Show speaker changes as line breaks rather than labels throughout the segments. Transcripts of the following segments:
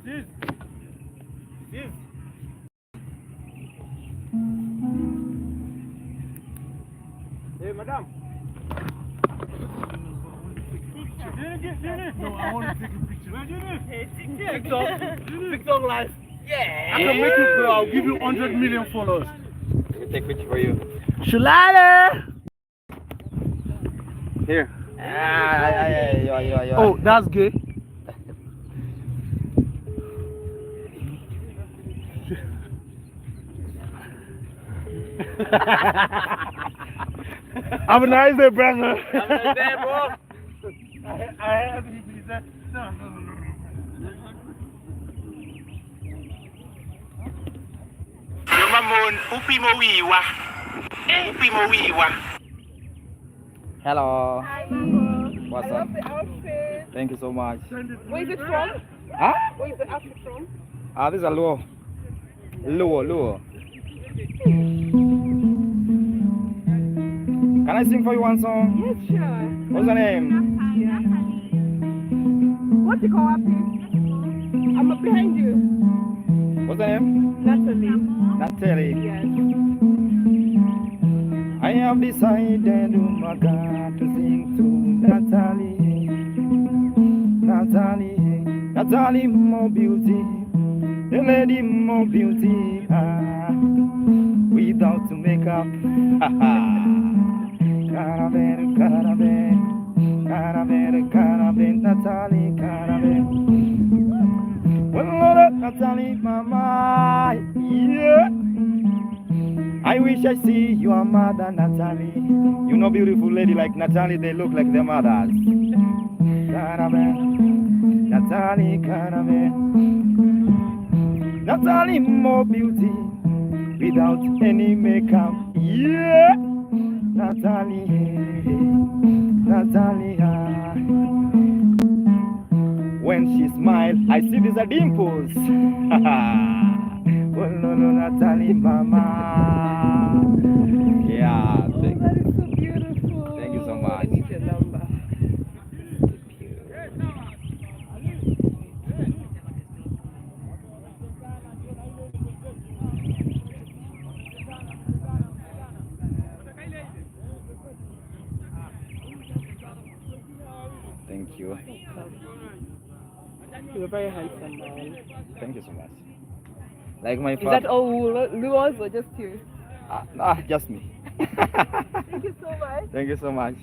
Sis. Sis. Hey, madam. No, I want to take a picture. Hey, TikTok live. Yeah. I can make it, bro. I'll give you 100 million followers.
Let me take a picture for you.
Shulale.
Here.
Oh, that's gay. Have a nice day, brother.
Have a nice day, bro.
I have to be there. No.
Hello.
Hi, Mama.
What's
I
up?
love the outfit.
Thank you so much.
Where is it from?
Huh?
Where is the outfit from?
This is a Luo. Luo. Can I sing for you one song?
Yes, sure.
What's the name?
Yeah. What you call happy? I'm up behind you.
What's the name?
Natalie.
Natalie.
Yes.
I have decided, oh my God, to sing to Natalie. Natalie, more beauty. The lady more beauty. Without makeup. Caravan, Natalie, well, Natalie, mama, yeah. I wish I see your mother, Natalie. You know, beautiful lady like Natalie, they look like their mothers. Caravan, Natalie, more beauty without any makeup. Yeah, Natalie. When she smiles, I see these are dimples. Oh no, Natalie, mama. Yeah,
That is so beautiful.
Thank you so much.
I need your number.
Thank you.
You're a very handsome man.
Thank you so much. Like my
Is
father.
that all Luos or just you?
Just me.
Thank you so much.
Thank you so much.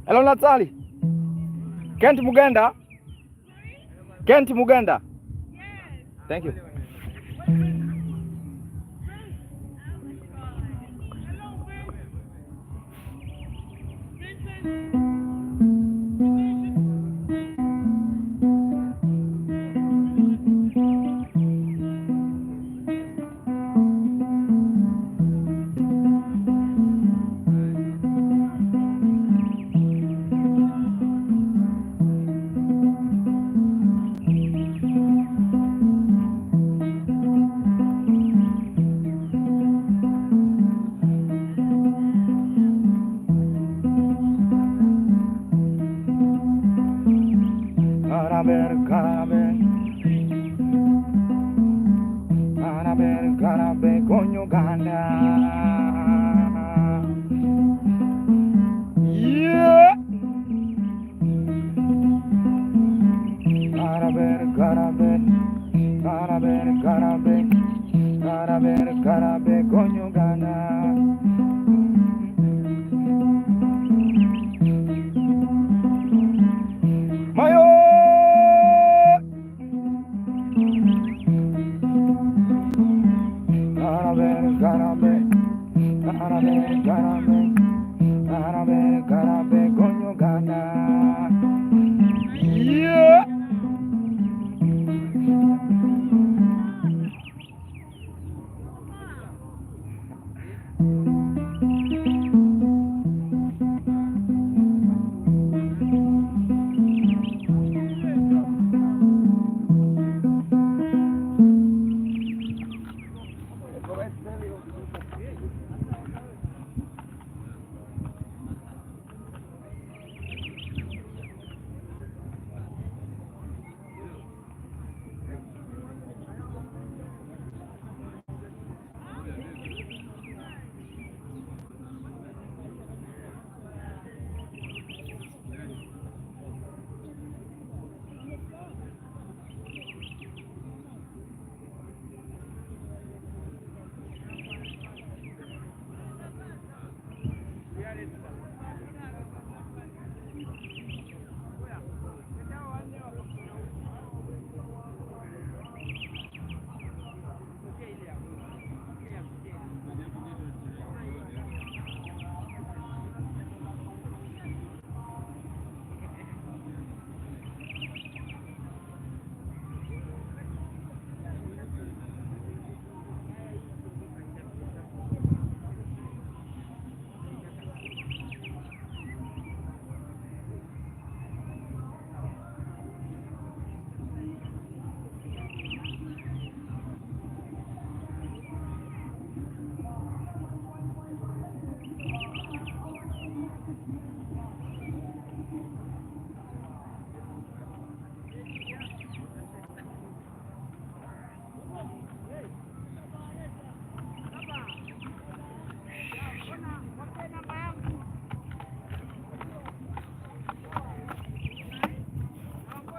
Hello, Natalie. Kent Muganda. Kent Muganda. Yes. Thank you.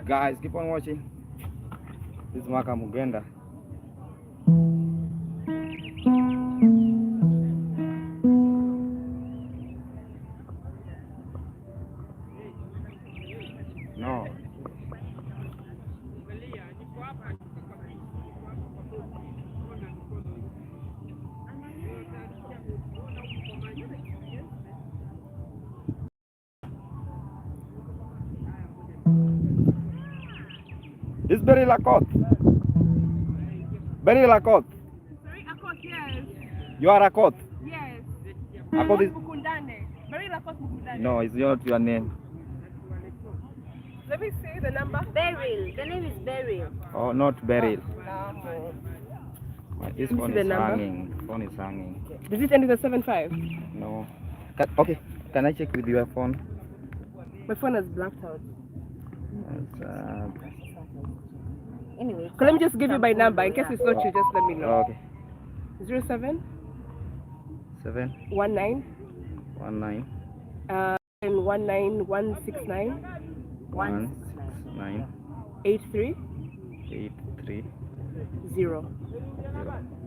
Guys, keep on watching. This is Maka Mugenda. No. It's very Lacote. Very Lacote.
Sorry, Akot, yes.
You are Lacote.
Yes.
Akot is...
Mukundane. Very Lakot Mukundane.
No, it's not your name.
Let me see the number.
Beryl. The name is Beryl.
Oh, not Beryl.
No.
His
Let me
phone
see the
is
number.
hanging. Phone is hanging.
Does it end with a 75?
No. Okay. Can I check with your phone?
My phone has blacked out.
Anyway.
So let me just give you my number. In case it's not you, just let me know.
Okay.
07
7
19
19
and 19169
169
83
83
0.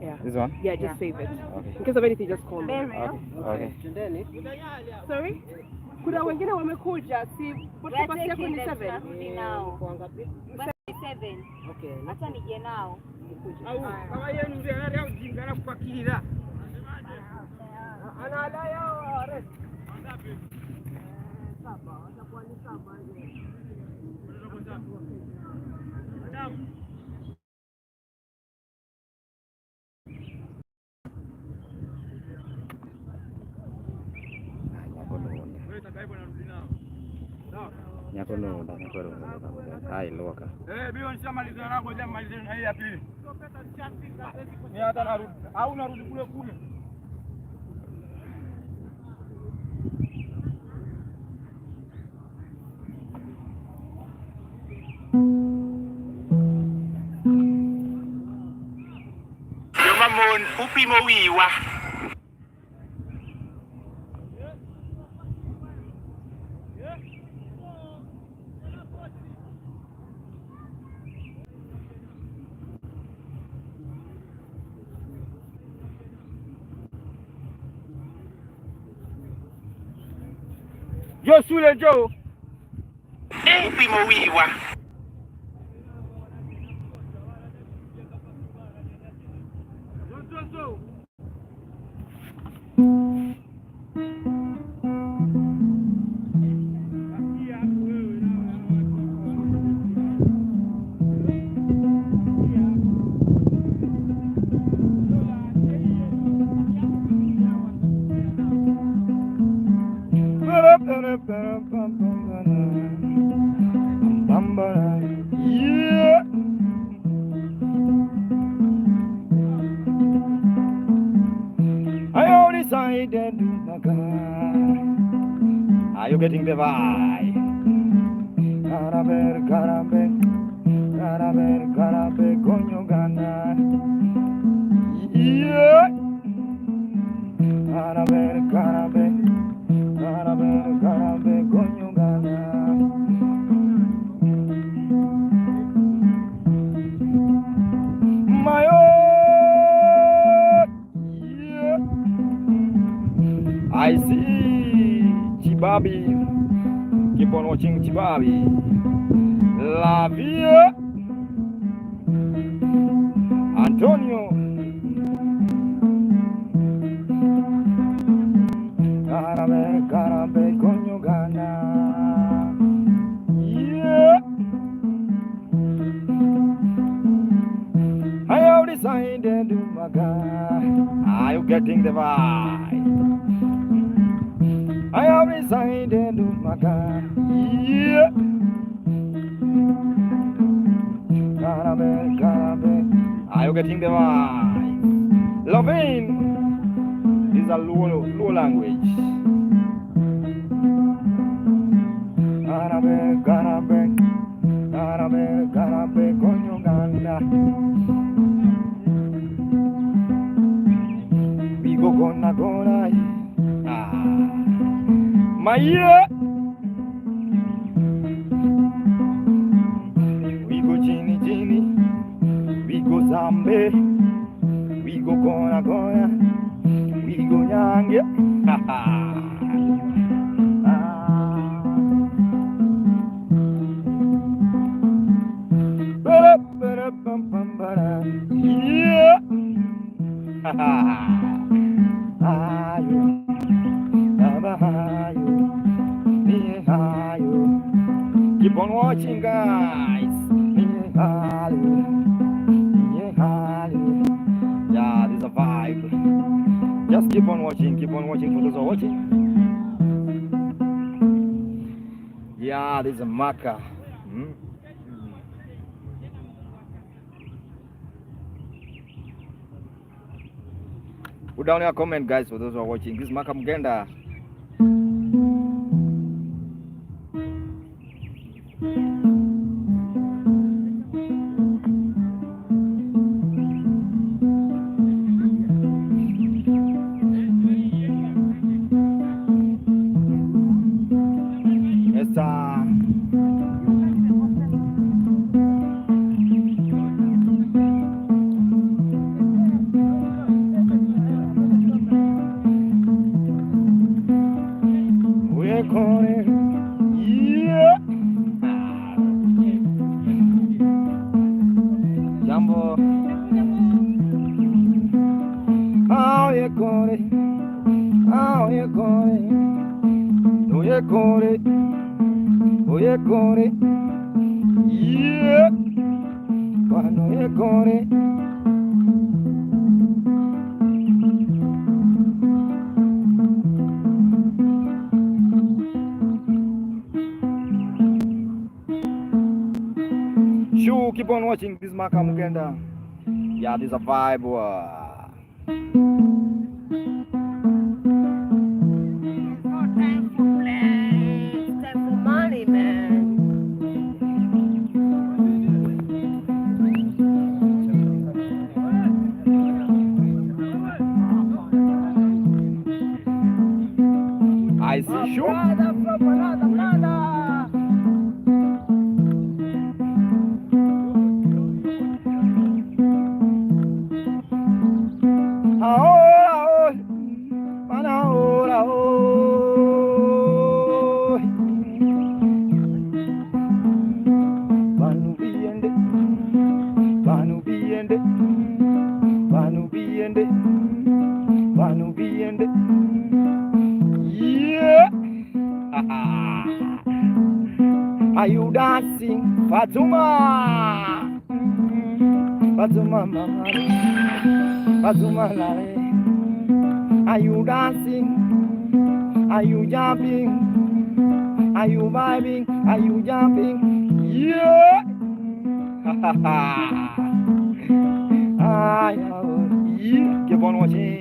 Yeah.
This one?
Yeah, just save it.
Okay.
In case of anything, just call me.
Beryl.
Okay.
Sorry? Kuna wengine wamekuja si
We are
basi yako
taking
ni
them
7.
tunarudi now. But 7. Okay. Acha nije nao.
Au kama yeye ni ndio au jinga na kupakira. Ana yao arrest. Saba, atakuwa ni saba hiyo. Madam.
Nyakono. Hai loka.
Bio nishamaliza nako jamaa malizeni na hii ya pili. Ni hata narudi. Au narudi kule kule.
Mamon upimo wiwa.
Yo sule Joe.
Upimo wiwa.
Yeah. I already decided to my God. Are you getting the vibe? Carabe, carabe, carabe, carabe, coño gana. Yeah. Carabe, carabe, carabe, carabe, coño gana. My own. Yeah. I see Chibabi. Keep on watching Chibabi. La Via. Antonio. Carabe, carabe, coño gana. Yeah. I have decided to my God. Are you getting the vibe? I have decided to my God. Yeah. Carabe, carabe. Are you getting the vibe? Loving is a low language. Carabe, carabe, carabe, carabe, coño ganda. We go gonna my ear. Zambe. We go gonna, we go nyange. Yeah. Keep on watching, guys. Yeah, there's a vibe. Just keep on watching for those who are watching. Yeah, there's a marker. Put down your comment, guys, for those who are watching. This is Maka Mugenda. Keep on watching this Maka Mugenda. Yeah, there's a vibe.
It's not time for play. It's time for money, man.
I see you.
Brother from another mother.
Are you dancing, Fatuma? Fatuma, mama. Fatuma, lale. Are you dancing? Are you jumping? Are you vibing? Are you jumping? Yeah. Yeah. Keep on watching.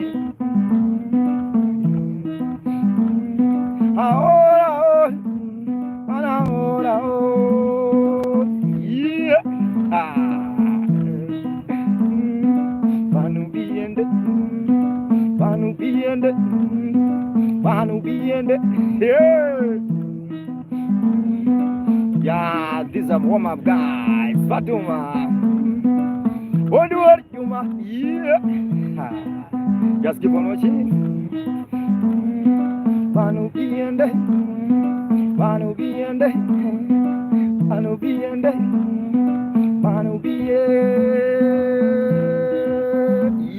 Yeah, these are warm up guys. Fatuma. What do you want? Yeah. Just keep on watching. Banu biende. Banu biende. Banu biende. Banu biende.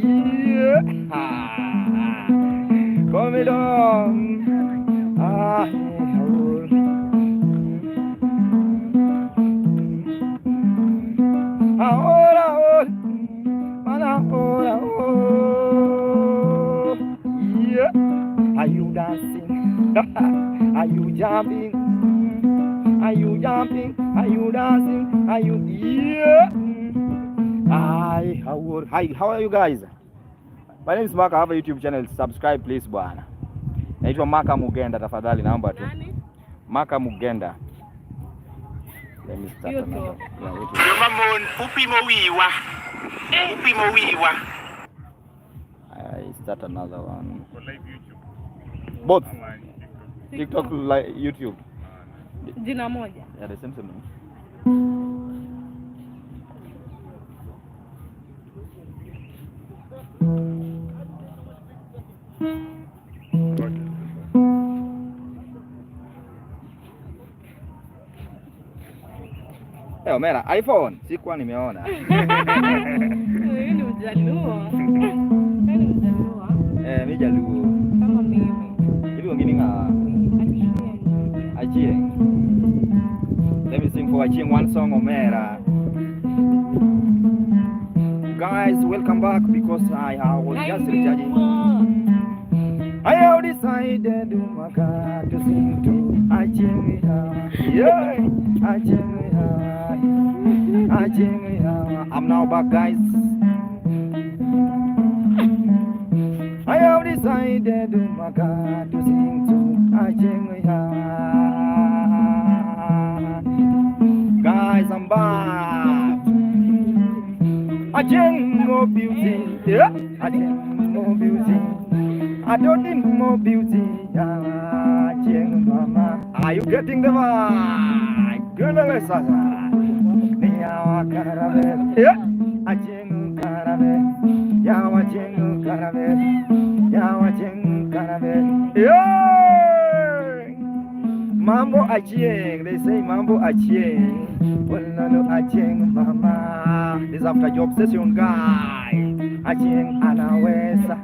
Yeah. Come down. Are you dancing? Are you jumping? Are you jumping? Are you dancing? Are you Hi, how are you guys? My name is Maka. I have a YouTube channel. Subscribe please bwana. Naitwa Maka Mugenda, tafadhali naomba tu. Maka Mugenda. Let me start another.
Yo mamon, upimo wiwa. Upimo wiwa.
I start another one. Both. TikTok, like YouTube.
Jina moja.
Yeah, the same. Omera, iPhone. Sikuwa nimeona.
Wewe ni Mjaluo.
Mimi Jaluo.
Kama mimi.
Hivi wengine nga Achieng. Let me sing for Achieng one song, Omera. Guys, welcome back because I was just recharging. I have decided to sing to Achieng. Yeah, Achieng. I'm now back, guys. I have decided to sing to Achieng. Guys, I'm back. Achieng more beauty, yeah. Achieng more beauty. I don't need more beauty. Achieng mama, are you getting the vibe? Good, Yawa karabe, yeah. Achieng karabe, yawa Achieng karabe, yawa Achieng karabe, yeah. Mambo Achieng, they say Mambo Achieng. Well, no Achieng mama. This after job session, guy. Achieng anaweza,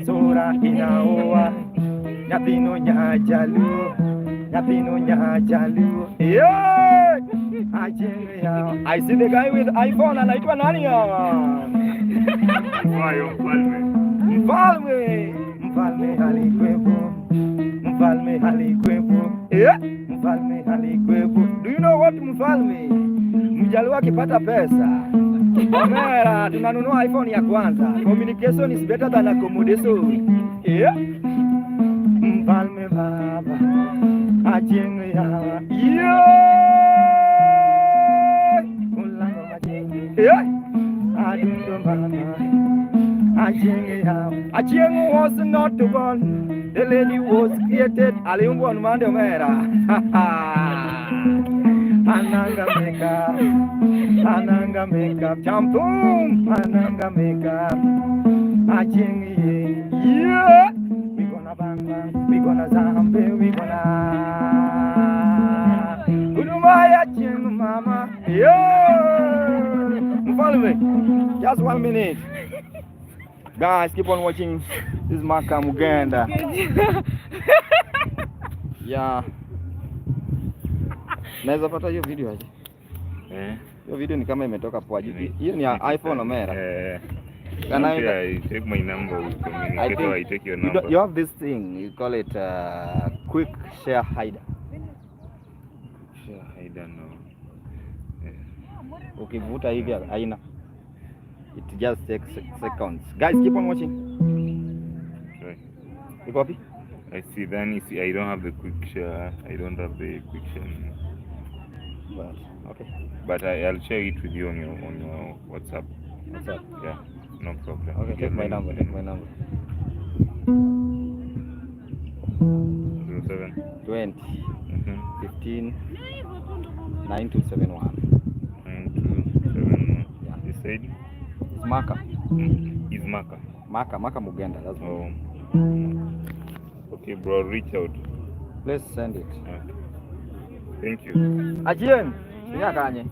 sura inaoa, Nyatino nyajalu, Nyatino nyajalu, yeah. Achieng ya. I see the guy with iPhone anaitwa nani ya? Mfalme. Mfalme alikwepo. Mfalme alikwepo. Yeah. Mfalme alikwepo. Do you know what mfalme? Mjaluo akipata pesa. Omera, tunanunua iPhone ya kwanza. Communication is better than accommodation. Yeah. Mfalme baba. Achieng ya. Yeah. Yeah. Adundo mama. Achieng was not the one. The lady was created. Aliumbwa mande Omera. Ananga makeup, champum, Ananga makeup. Achieng, yeah. We gonna bang, we gonna zambe, we gonna. Goodbye, Achieng mama, yeah. Follow me, just 1 minute. Guys, keep on watching. This is Maka Mugenda. Yeah. Naweza pata hiyo video aje? Hiyo video ni kama imetoka poa jipi. Hiyo ni iPhone Omera.
Can I take my number? I take your number.
You have this thing, you call it quick share hider.
Share hider, no.
Ukivuta hivi haina. It just takes seconds. Guys, keep on watching.
Right.
You copy?
I see. Then you see, I don't have the quick share. I don't have the quick share.
But okay.
But I'll share it with you on your WhatsApp.
WhatsApp.
Yeah, no problem.
Okay, take my number.
07
20 15 9271.
9271.
Yeah.
You said?
It's Maka.
It's Maka.
Maka Mugenda. That's
oh. Okay, bro. Reach out.
Please send it.
Thank you.
Achieng. Sinya kanye.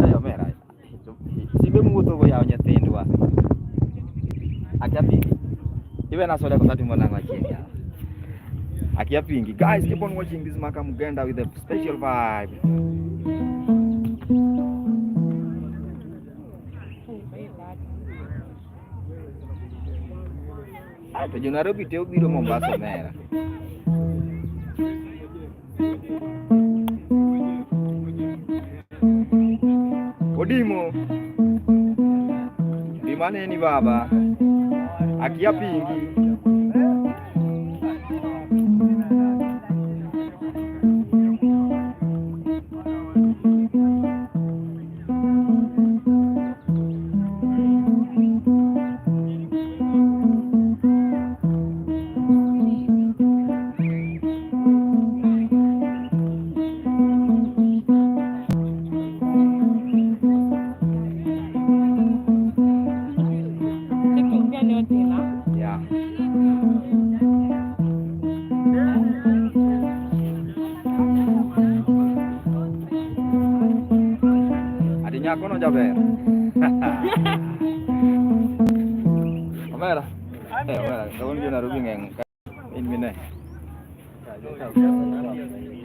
Ayo Omera. Sibe muto go ya nyatindwa. Akiapingi. Iwe na soda kwa timo na Achieng. Akiapingi. Guys, keep on watching this Maka Mugenda with a special vibe. Tuju Nairobi teo biro Mombasa Omera. Odimo. Dimane ni baba. Akiapingi. Yeah. nyakono jaber. Omera. Omera, kawon gina rubi ngeng. In minute.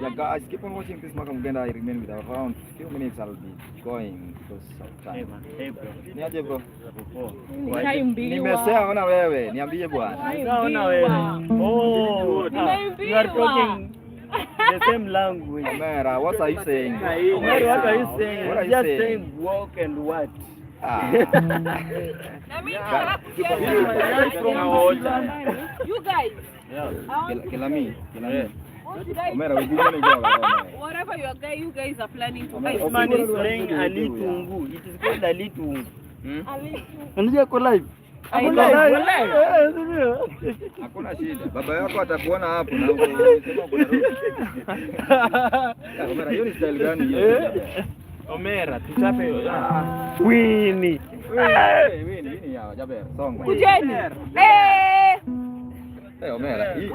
Yeah, guys, keep on watching this Maka Mugenda. I remain with around few minutes. I'll be going because of time. Niaje bro? Nimesema ona wewe, niambie bwana.
Naona wewe. Oh, you are talking the same language.
Omera, what are you saying?
Omera, what are you saying?
What are you
just
saying?
walk and what?
You guys.
Kilami.
Whatever you guys are planning to
This man is playing Alitungu. It is called Alitungu. Unajua kwa live?
Hakuna shida. Baba yako atakuona hapo na unasema kuna ruhusa. Omera, hiyo ni style gani hiyo?
Omera, tuchape Winnie.
Winnie ya jaber. Songa.
Kujeni.
Omera, hii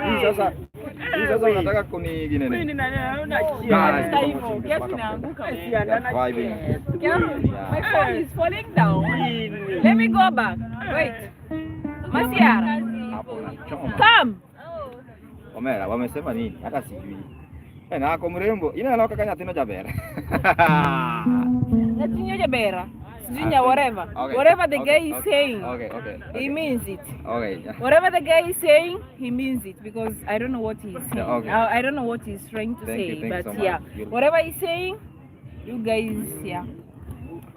sasa unataka kunigine nini?
Mimi naona hivyo. Kiasi naanguka. My phone is falling down. Let me go back. Wait. Masiara. Come.
Omera, wamesema nini? Hata sijui. Na ako mrembo, ina aloka kanya tino jabera.
Natinyo jabera. Whatever.
Okay.
Whatever the guy is saying, he means it.
Okay.
Whatever the guy is saying, he means it because I don't know what he's saying.
Okay.
I don't know what he's trying to say,
Thank
but
you so
yeah,
much.
whatever he's saying, you guys, yeah,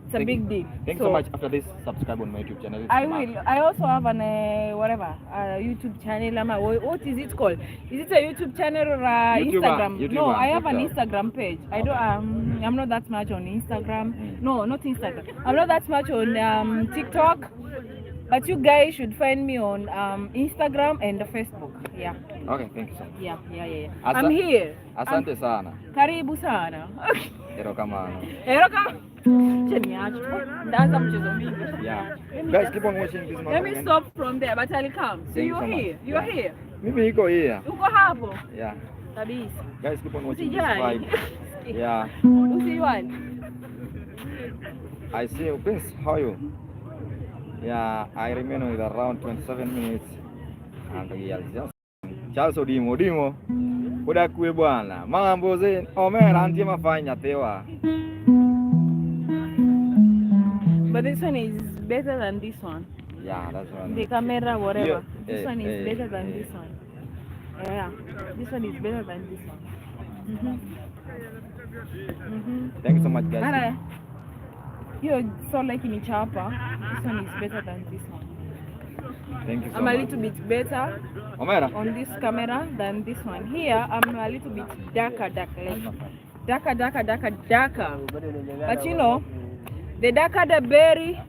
it's a big deal.
Thanks so much. After this, subscribe on my YouTube channel.
I will. I also have an YouTube channel. What is it called? Is it a YouTube channel or Instagram? No, I have an Instagram page. I don't. I'm not that much on Instagram. No, not Instagram. I'm not that much on TikTok. But you guys should find me on Instagram and Facebook. Yeah.
Okay, thank you so much.
Yeah. I'm here.
Asante sana.
Karibu sana.
Ero kama.
That's mchezo mingi.
Yeah. Guys, keep on watching this.
Let me stop from there, but I'll come. So you're here. You're here.
Mimi niko here.
Uko hapo.
Yeah.
Kabisa.
Guys, keep on watching this
Usijali.
vibe. Yeah.
Usiwani.
I see you. Prince, how are you? Yeah, I remain with around 27 minutes. And just Charles Odimo. Kuda kue bwana. Mambo zeni. Omera anti mafanya tewa.
But this one is better than this one.
Yeah, that's one.
The camera, whatever.
Yeah,
This one is better than this one. Yeah, this one is better than this one.
Thank you so much, guys.
Mara, you so like in chapa. This one is better than this one.
Thank you so
I'm
much.
a little bit better
Omera.
on this camera than this one. Here, I'm a little bit darker, like darker. But you know, the darker the berry,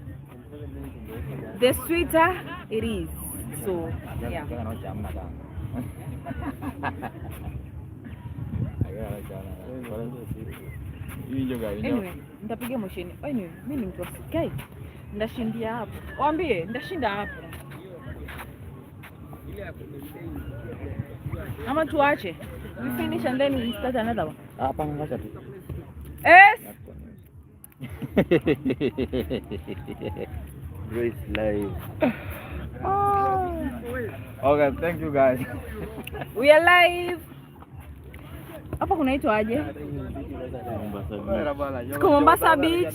the sweeter it is. So, yeah. Anyway, nitapiga mosheni. Anyway, mimi ni mtu wa sikai. Ndashindia hapo. Waambie, ndashinda hapo. Ama tuache. We finish and then we start another one.
Hapa ngacha tu.
Yes.
Grace live. Okay, thank you guys.
We are live. Hapa kunaitwa aje? Tuko Mombasa Beach.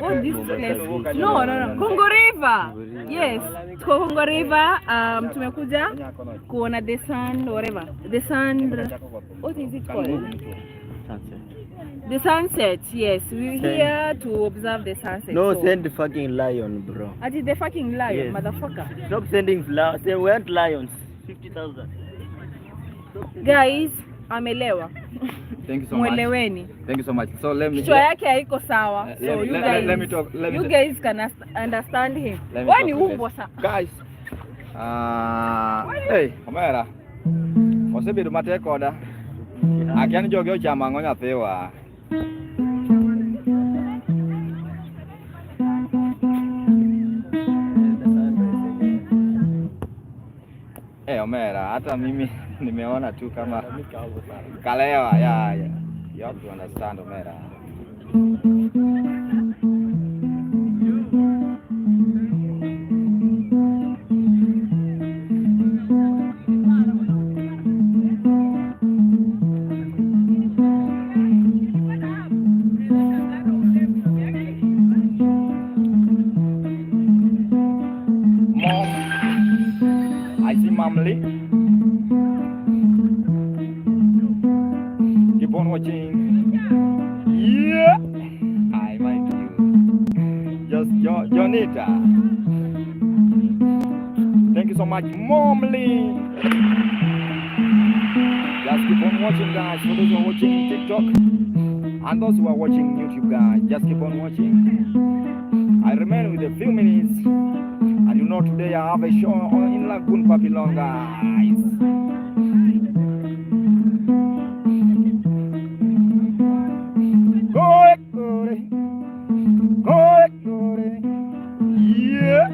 What this place? No. Congo River. Yes. Tuko Congo River. Tumekuja kuona the sun, whatever. The sun. What is it called? The sunset. Yes, we're here to observe the sunset.
No,
so.
send the fucking lion, bro.
I did the fucking lion,
Yes.
motherfucker.
Stop sending flowers. They weren't lions. 50,000.
Guys, amelewa.
Thank you so much.
Mweleweni.
Thank you so much. So let me.
Kichwa yake haiko sawa. So you guys,
let me talk.
you guys can understand him.
Let me
Wani
talk to
umbo
this.
sa.
Guys. Hey, Omera. Osebedo matek oda. Akiani jogi ochama ngo nyathiwa. Omera, hata mimi nimeona tu kama kalewa. Yeah. You have to understand, Omera. I see Mom Lee. Keep on watching. Yeah. I might you. Just Jonita. Thank you so much, Mom Lee. Just keep on watching, guys. For those who are watching TikTok and those who are watching YouTube, guys, just keep on watching. I remain with a few minutes. And you know today I have a show in Lagoon Papillon, guys. Yeah.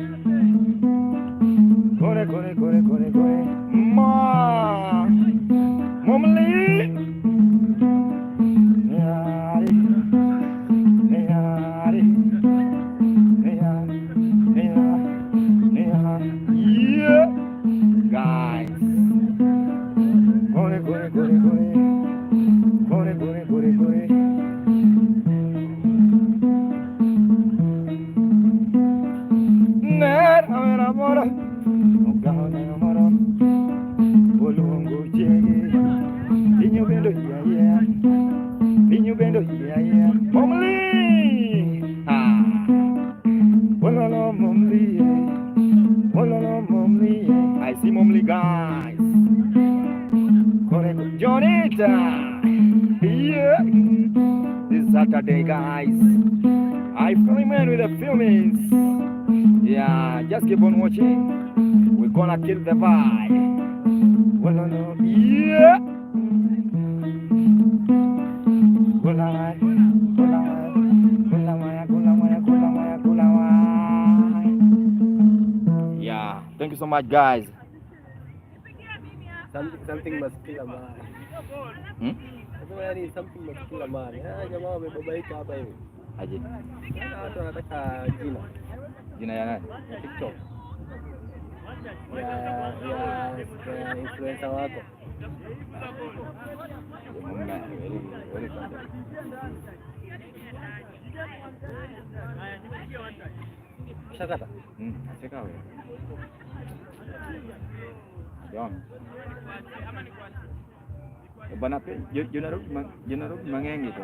Gore. Mom Lee. Guys. Gore. I see Mom Lee, guys. Jonita. Yeah. This Saturday, guys. I remain with a few minutes. Yeah, just keep on watching. We're gonna kill the vibe. Yeah. Yeah, thank you so much, guys.
Something must kill a man. Something must kill a man. Jamaa wamebabaika hapa hivi.
Aje.
Watu wanataka jina.
Jina ya nani?
TikTok. Ya influencer wako. Shakata.
Cheka wewe. Yon. Bana pe jonarudi mang'engi tu.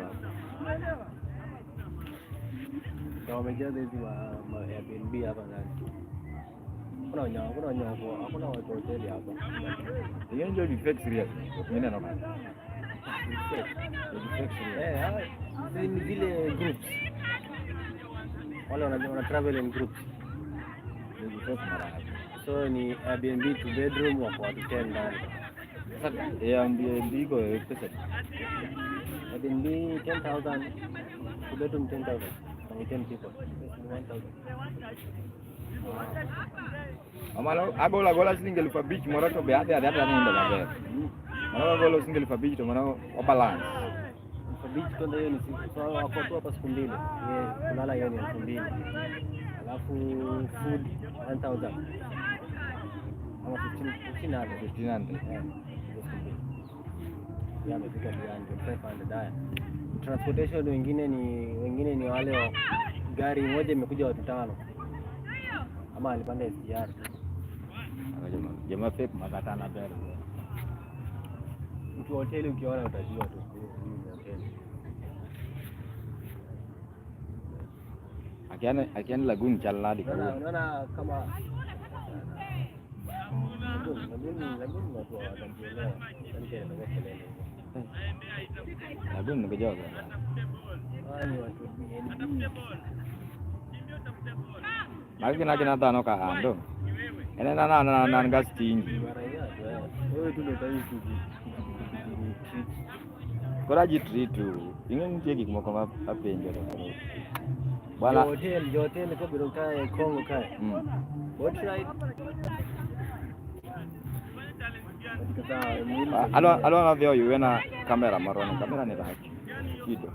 Na wamejaza hizi ma Airbnb hapa ndani. Kuna wanyongo, hakuna watu hoteli hapa.
Hiyo ndio defect serious. Mimi na noma.
Ni zile groups. Wale wana travel in groups. So ni Airbnb 2 bedroom wa watu 10 ndani.
Sasa Airbnb iko pesa.
Airbnb 10,000, 2 bedroom 10,000. From 10 people. 1,000.
Amalo agola single for beach morato be hata nenda babe. Agola single for beach to mwana balance.
For beach kwa hiyo ni so wako tu hapa siku mbili. Kulala hiyo ni 2,000. Alafu food 1,000. Ama 1,500. Ya amefika 500 haya. Transportation wengine ni wale wa gari moja imekuja watu 5. Ama alipanda SGR.
Jamaa fake makatana bere.
Mtu wa hoteli ukiona utajua tu hoteli.
Akiani Lagoon chaladi.
Unaona kama Lagoon watu watajielewa.
Lagoon ngejoga.
Ni watu
Lagi na tano ka ando. Ene na ngastingi.
wewe tu ndio utaji
Kora jitritu. Ingin cheki kumoko mapenjo to. Bwana
hotel kwa biro kae Kongo kae. What right?
Alo na vyo yuwe na kamera maroni. Kamera ni raki. Kido.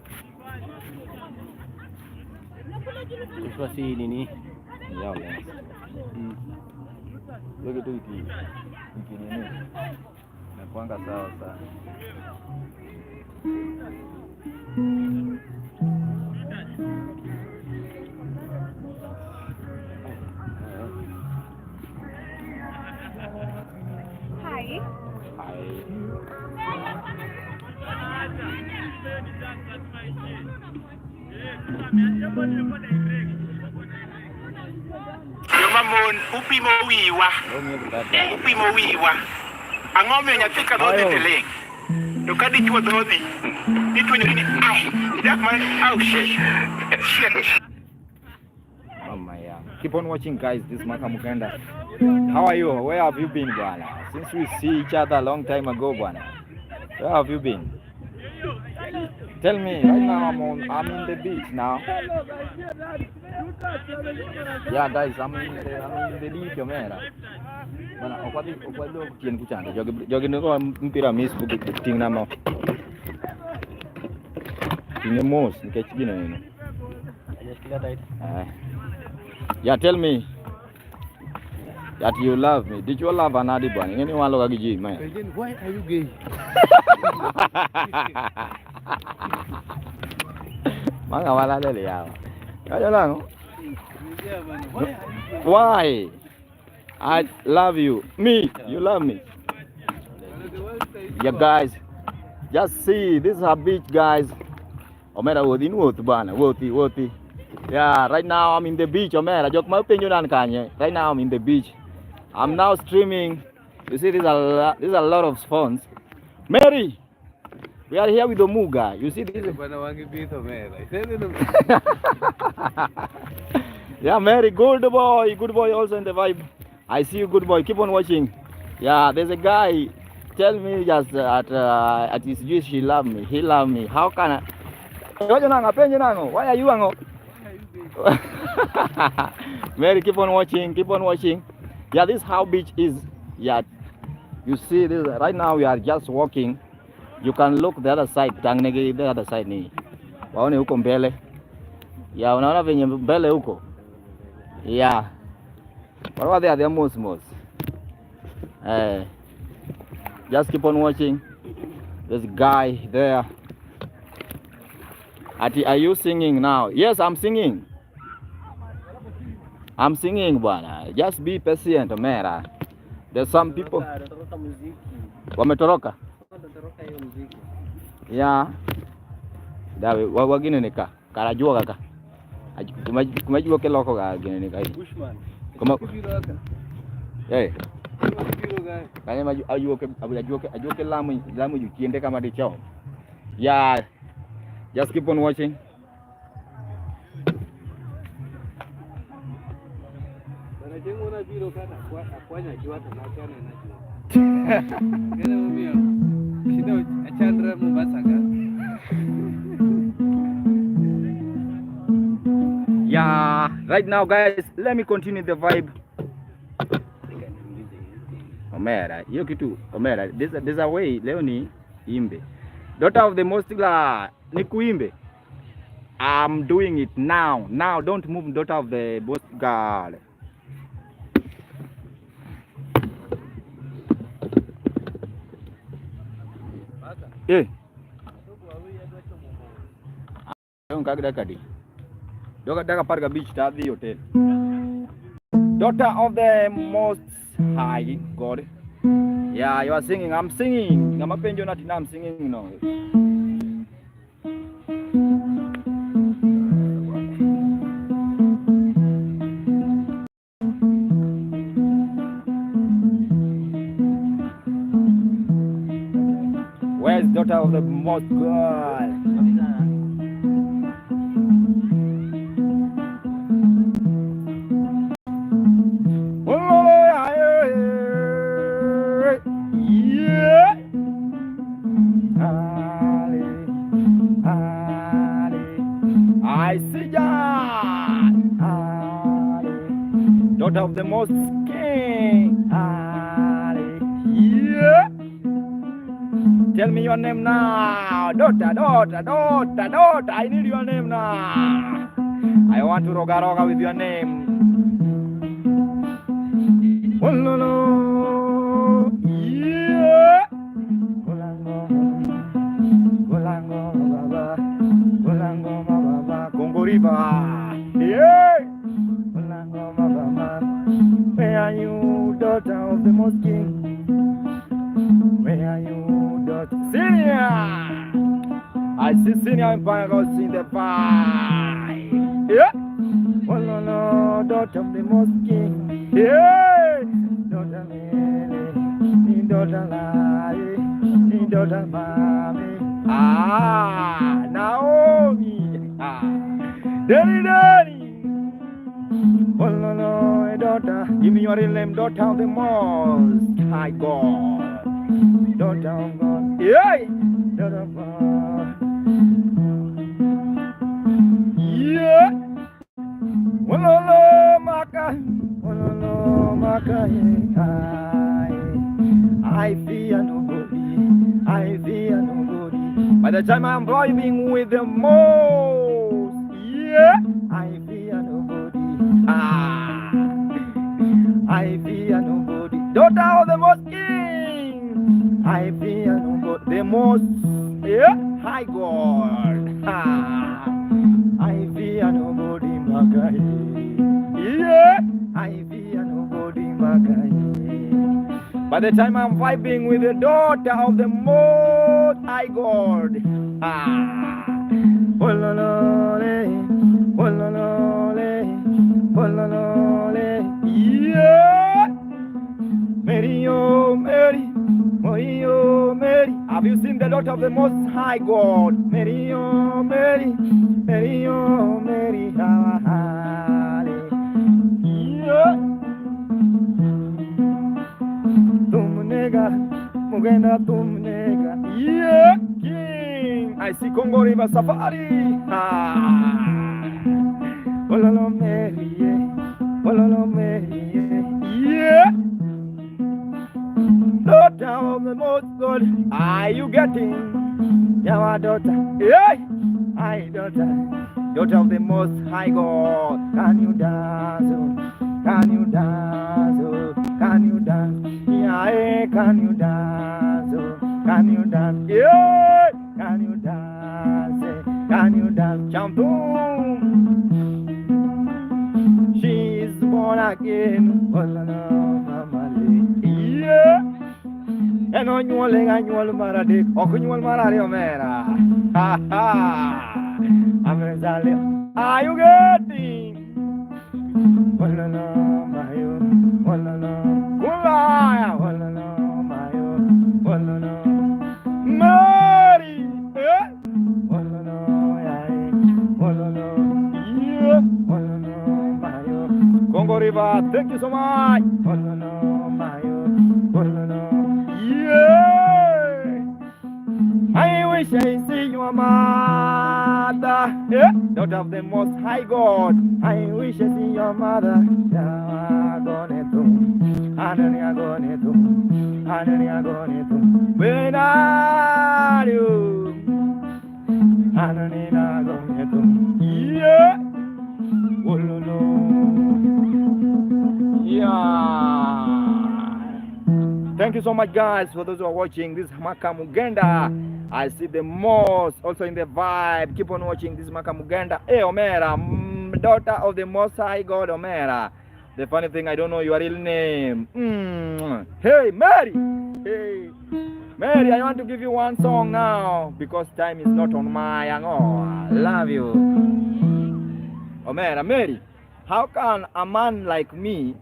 Kwa si nini?
Yao lens. Wewe tu iki nini? Na kuanga sawa sana.
Hi.
Mamon upimo wiwa. Upimo wiwa. Ang'ombe nyathika dhodhi teleng. To ka dichuo dhodhi, dituonyo ni ai. Dak man au shit.
Mama ya. Keep on watching, guys. This is Maka Mugenda. How are you? Where have you been, bwana? Since we see each other a long time ago, bwana. Where have you been? Tell me, right now I'm in the beach now. Yeah, guys, I'm in the beach, Omera. Bwana, okwado kien kuchanda. Jogi ndo mpira miss ting na mo. Tinge mos nikech gino nino. Yeah, tell me that you love me. Did you love another bwana? Ngeni walo ga giji, man.
Why are you gay?
Manga wala lele yao. Kaja lango. Why? I love you. Me, you love me. Yeah, guys. Just see, this is a beach, guys. Omera wodi nuoth bana, woti. Yeah, right now I'm in the beach, Omera. Jok ma penjo nan kanye. Right now I'm in the beach. I'm now streaming. You see, there's a lot of phones. Mary, we are here with Omuga. You see this? Yeah, Mary, good boy also in the vibe. I see you, good boy. Keep on watching. Yeah, there's a guy. Tell me just at his juice he love me. He love me. How can I? Why are you ango? Mary, keep on watching. Yeah, this is how beach is. Yeah, you see this right now. We are just walking. You can look the other side. Tangnege the other side ni. Waone huko mbele. Yeah, unaona venye mbele huko. Yeah. What are they? They are most. Just keep on watching. There's a guy there. Are you singing now? Yes, I'm singing. Bwana. Just be patient, Mera. There's some people. Wametoroka. Yeah. Dawe wagine nika. Karajua kaka. Kumajua ke loko ga gine nika hii.
Bushman.
Kama kanya maju ajuoke lamu yukiende kama dicho. Yeah. Just keep on watching. Yeah, right now guys, let me continue the vibe. Omera, hiyo kitu Omera, there's a way leo ni imbe. Daughter of the most ni kuimbe. I'm doing it now. Now don't move, daughter of the most girl. Eh. Daughter parga beach ta the hotel. Daughter of the most high God. Yeah, you are singing. I'm singing. Ngamapenjo nati na I'm singing no. Where's daughter of the most God? I see ya. Daughter of the most king. Yeah. Tell me your name now. Daughter. I need your name now. I want to roga roga with your name. Ololo, yeah. Olango baba, Olango baba, Congo River, yeah. Olango baba, where are you, daughter of the Most King? Where are you, daughter? Senior, I see Senior Empire Goes in the fight, yeah. Ololo, daughter of the Most King, yeah. Daughter Mele, daughter Lai, daughter Mami. Ah, Naomi. Ah, Daddy. Oh no, no, daughter, give me your real name, daughter of the Most High God. Daughter of God. Yeah, daughter of God. Yeah. Oh no, no, Maka. Oh no, no, Maka. I fear nobody. I fear nobody. By the time I'm vibing with the most, yeah, I fear nobody. Ah, I fear nobody. Daughter of the Most King, I fear nobody. The Most, yeah, High God. Ah, I fear nobody, Makai. Yeah, I fear nobody, Makai. By the time I'm vibing with the daughter of the Most High God. Ah. Ololole, ololole, ololole. Yeah. Mary, oh Mary, oh Mary. Have you seen the daughter of the Most High God? Mary, oh Mary, oh Mary. Yeah. Tumnega, Mugenda Tumnega, yeah, King. I see Congo River Safari. Ah, Ololo Mary, Ololo Mary, yeah. Daughter of the Most God, are you getting? Yeah, daughter, yeah. I daughter of the Most High God. Can you dance? Can you dance? Can you dance? Yeah, can you dance? Can you dance? Yeah, can you dance? Can you dance? Chamboom. She's born again. Yeah. And on your leg, annual marade, or annual marade, Omera. Ha ha. I'm a are you getting? Walala, mayo, walala, kulaya, walala, mayo, walala, Mary, walala, yai, walala, yeah, walala, mayo, Congo River, thank you so much, walala, mayo, walala, yeah. I wish I see your mother, yeah, daughter of the Most High God. I wish I see your mother. When are you? Yeah. Yeah. Thank you so much, guys, for those who are watching. This is Maka Mugenda. I see the most also in the vibe. Keep on watching. This is Maka Mugenda. Hey, Omera, daughter of the Most High God, Omera. The funny thing, I don't know your real name. Hey, Mary. Hey, Mary, I want to give you one song now because time is not on my own. Oh, I love you. Omera, Mary, how can a man like me,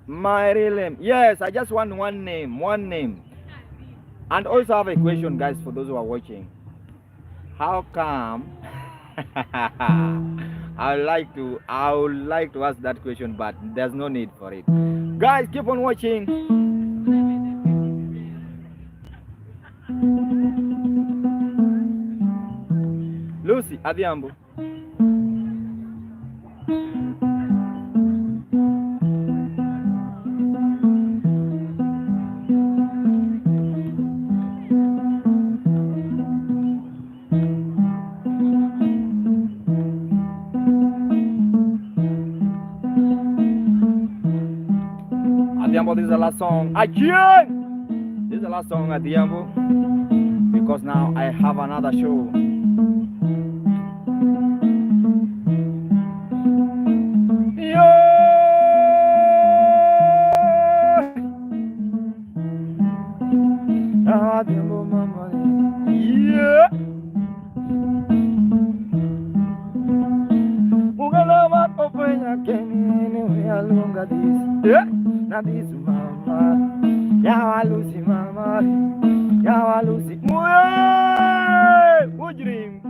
my real name? Yes, I just want one name. And also have a question, guys, for those who are watching. How come? I would like to ask that question, but there's no need for it. Guys, keep on watching. Lucy, Adhiambo. Odhiambo, this is the last song. Again! This is the last song at Odhiambo. Because now I have another show. This mama, yawa Lucy mama, yawa Lucy, mujrim,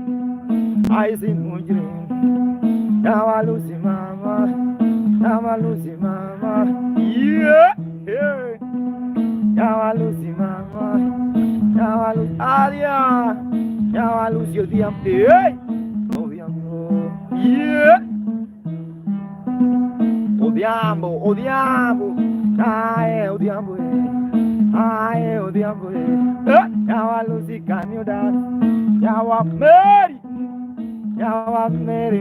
I see mujrim, yawa Lucy mama, yawa Lucy mama, yeah, yawa Lucy mama, yawa Lucy, adia, yawa Lucy Odhiambo, yeah. Odhiambo, aye, Odhiambo, yawa Lucy, can you dance? Yawa Mary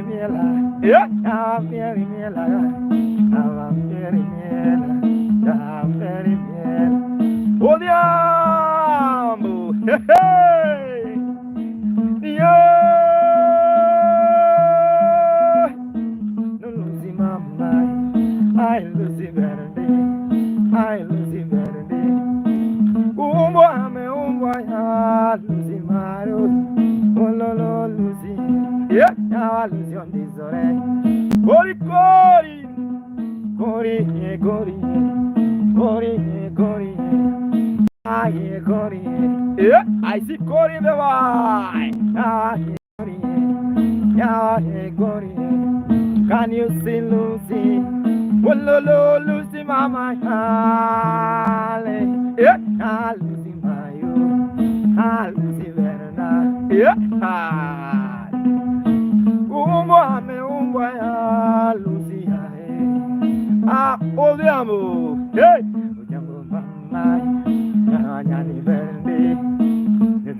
Miela, yawa Mary Miela, yawa Mary Miela, yawa Mary Miela, Odhiambo, hey, I Lucy Verde, I Lucy Verde. Ya Lucy Maro, Ololo Lucy, yeah, ya Lucy on this ore. Gori, aye, Gori, yeah, I see Gori the white. Ya Gori, can you see Lucy? Ololo Lucy mama hale, yeah, Lucy mayo, Lucy verna, yeah, ya Lucy Odhiambo, hey, Odhiambo mama, nyani verde, yeah,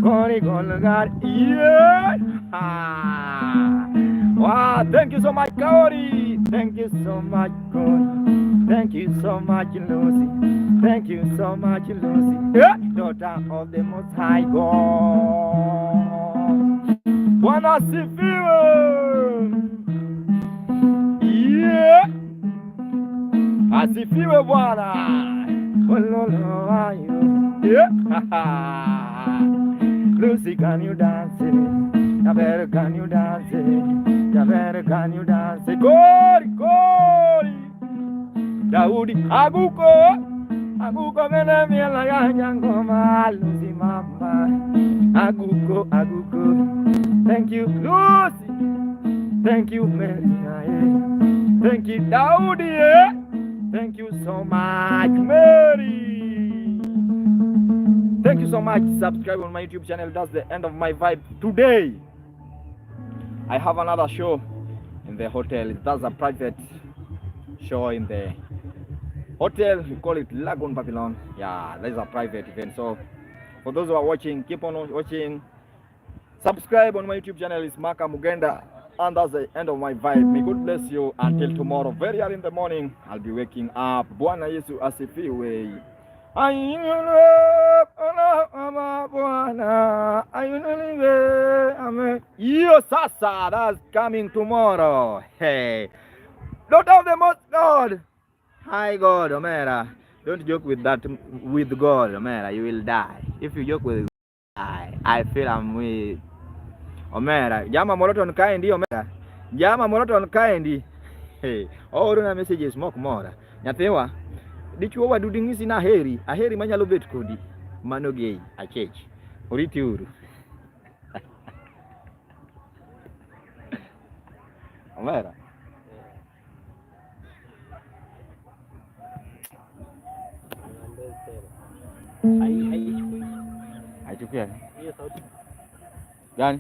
Gori, Golgar, yeah. Wow, thank you so much, Gori. Thank you so much, Gori. Thank you so much, Lucy. Thank you so much, Lucy. Yeah. Daughter of the Most High God. Bwana sifiwe. Yeah. Asifiwe Bwana. Ololo ayo. Yeah. Lucy, can you dance? Yabere, can you dance? Yabere, can you dance? Gori, Daudi, Aguko, mene miela ya nyangoma. Lucy mama, Aguko. Thank you, Lucy. Thank you, Mary. Thank you, Daudi. Thank you so much, Mary. Thank you so much. Subscribe on my YouTube channel. That's the end of my vibe today. I have another show in the hotel. That's a private show in the hotel. We call it Lagoon Babylon. Yeah, that is a private event. So for those who are watching, keep on watching. Subscribe on my YouTube channel. It's Maka Mugenda. And that's the end of my vibe. May God bless you until tomorrow. Very early in the morning, I'll be waking up. Bwana Yesu asifiwe. Yo sasa, that's coming tomorrow. Hey, Lord of the Most God, High God, Omera. Don't joke with that, with God, Omera. You will die if you joke with God. I feel I'm with Omera. Jama moroto nkaendi Omera. Jama moroto nkaendi. Hey, na messages mok mora. Nyathewa. Dichuo wadudu ngisi na aheri manyalo bet kodi mano gay achech oriti uru. Omera ai chupia gani